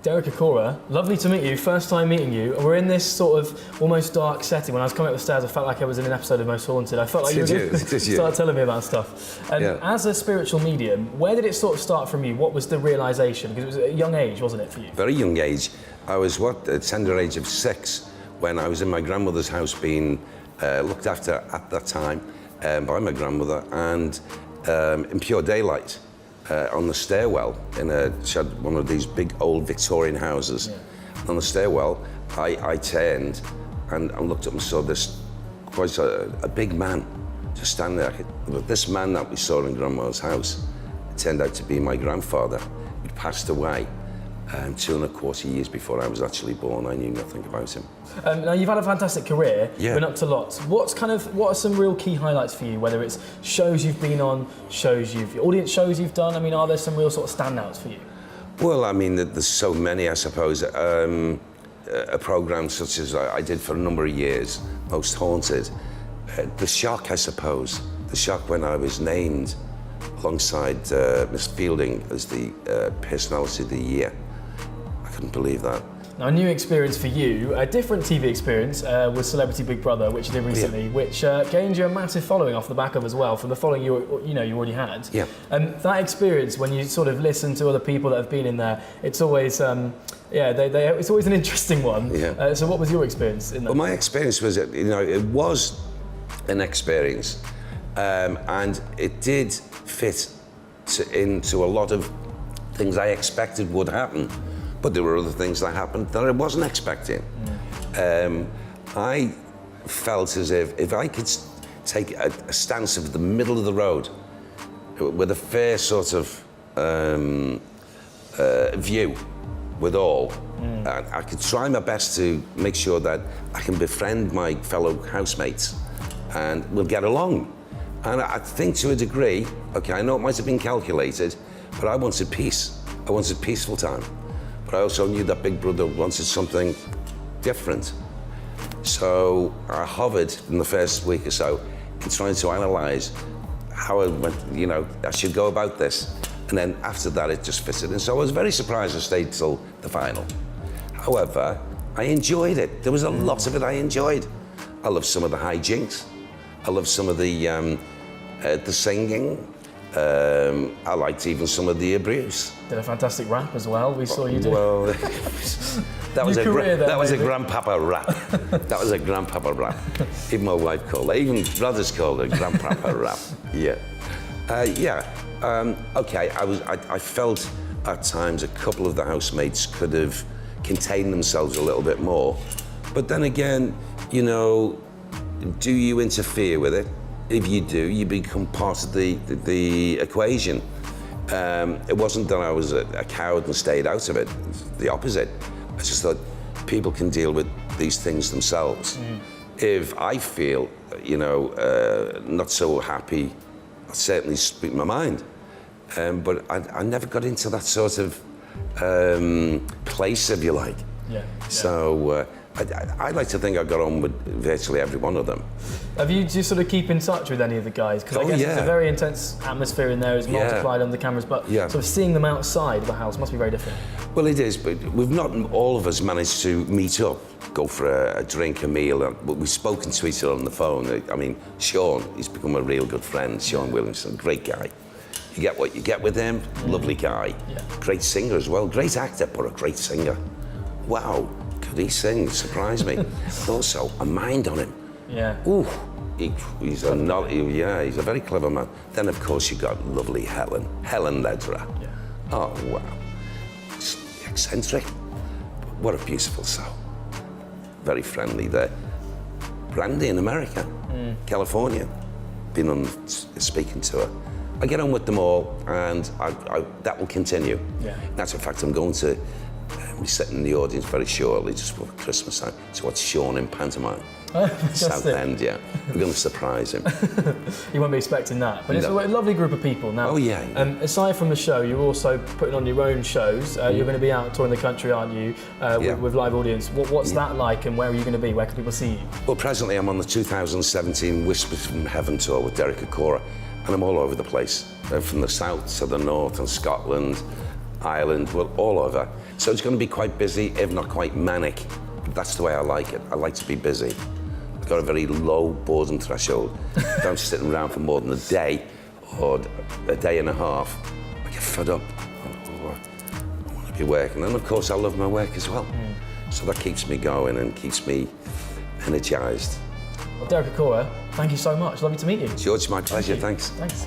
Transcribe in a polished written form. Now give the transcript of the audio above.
Derek Acorah, lovely to meet you, first time meeting you. We're in this sort of almost dark setting. When I was coming up the stairs, I felt like I was in an episode of Most Haunted. I felt like you were going to start telling me about stuff. As a spiritual medium, where did it sort of start from you? What was the realisation? Because it was a young age, wasn't it, for you? Very young age. I was, at the tender age of 6, when I was in my grandmother's house being looked after at that time by my grandmother, and in pure daylight. On the stairwell, she had one of these big old Victorian houses. Yeah. On the stairwell, I turned and looked up and saw this quite a big man just standing there. But this man that we saw in Grandma's house, it turned out to be my grandfather, who'd passed away 2¼ years before I was actually born. I knew nothing about him. Now you've had a fantastic career, yeah. Been up to lots. What are some real key highlights for you? Whether it's shows you've been on, audience shows you've done. I mean, are there some real sort of standouts for you? Well, I mean, there's so many, I suppose. A program such as I did for a number of years, Most Haunted. The shock, I suppose. The shock when I was named alongside Miss Fielding as the Personality of the Year. I couldn't believe that. Now, a new experience for you, a different TV experience with Celebrity Big Brother, which you did recently, which gained you a massive following off the back of as well, from the following you already had. Yeah. That experience, when you sort of listen to other people that have been in there, it's always, it's always an interesting one. Yeah. So what was your experience in that? Well, my experience was, it was an experience, and it did fit into a lot of things I expected would happen. But there were other things that happened that I wasn't expecting. I felt as if I could take a stance of the middle of the road with a fair sort of view with all, I could try my best to make sure that I can befriend my fellow housemates and we'll get along. And I think to a degree, okay, I know it might have been calculated, but I wanted peace. I wanted peaceful time. But I also knew that Big Brother wanted something different. So I hovered in the first week or so in trying to analyse how I should go about this. And then after that, it just fitted. And so I was very surprised I stayed till the final. However, I enjoyed it. There was a lot of it I enjoyed. I loved some of the hijinks. I loved some of the singing. I liked even some of the abuse. Did a fantastic rap as well. We saw you do. Well, that was a grandpapa rap. That was a grandpapa rap. Even my wife called it. Even brothers called it grandpapa rap. Yeah. Okay. I felt at times a couple of the housemates could have contained themselves a little bit more, but then again, do you interfere with it? If you do, you become part of the equation. It wasn't that I was a coward and stayed out of it. It's the opposite. I just thought people can deal with these things themselves. If I feel, not so happy, I'll certainly speak my mind. But I never got into that sort of place, if you like. Yeah. So I like to think I got on with virtually every one of them. Do you sort of keep in touch with any of the guys? Because I guess it's a very intense atmosphere in there, it's multiplied on the cameras, but sort of seeing them outside the house must be very different. Well, it is, but we've not all of us managed to meet up, go for a drink, a meal. We've spoken to each other on the phone. I mean, Sean, he's become a real good friend, Sean Williamson, great guy. You get what you get with him, lovely guy. Yeah. Great singer as well, great actor, but a great singer. Wow. Could he sing? Surprised me. Also, a mind on him. Yeah. Ooh, he's a very clever man. Then, of course, you got lovely Helen Ledra. Yeah. Oh, wow. Eccentric. What a beautiful soul. Very friendly there. Brandy in America, California. Been on speaking to her. I get on with them all, and that will continue. Yeah. That's a fact. I'm going to be sitting in the audience very shortly, just for Christmas time, to watch Sean in pantomime. Southend, yeah. We're going to surprise him. You won't be expecting that, but it's a lovely group of people. Now, aside from the show, you're also putting on your own shows. You're going to be out touring the country, aren't you, with live audience. What's that like, and where are you going to be? Where can people see you? Well, presently I'm on the 2017 Whispers from Heaven tour with Derek Acorah, and I'm all over the place, from the south to the north, and Scotland, Ireland, well, all over. So it's going to be quite busy, if not quite manic. But that's the way I like it. I like to be busy. I've got a very low boredom threshold. If I'm sitting around for more than a day or a day and a half, I get fed up. I want to be working. And of course, I love my work as well. So that keeps me going and keeps me energized. Well, Derek Acorah, thank you so much. Lovely to meet you. George, my pleasure. Thanks. Thanks.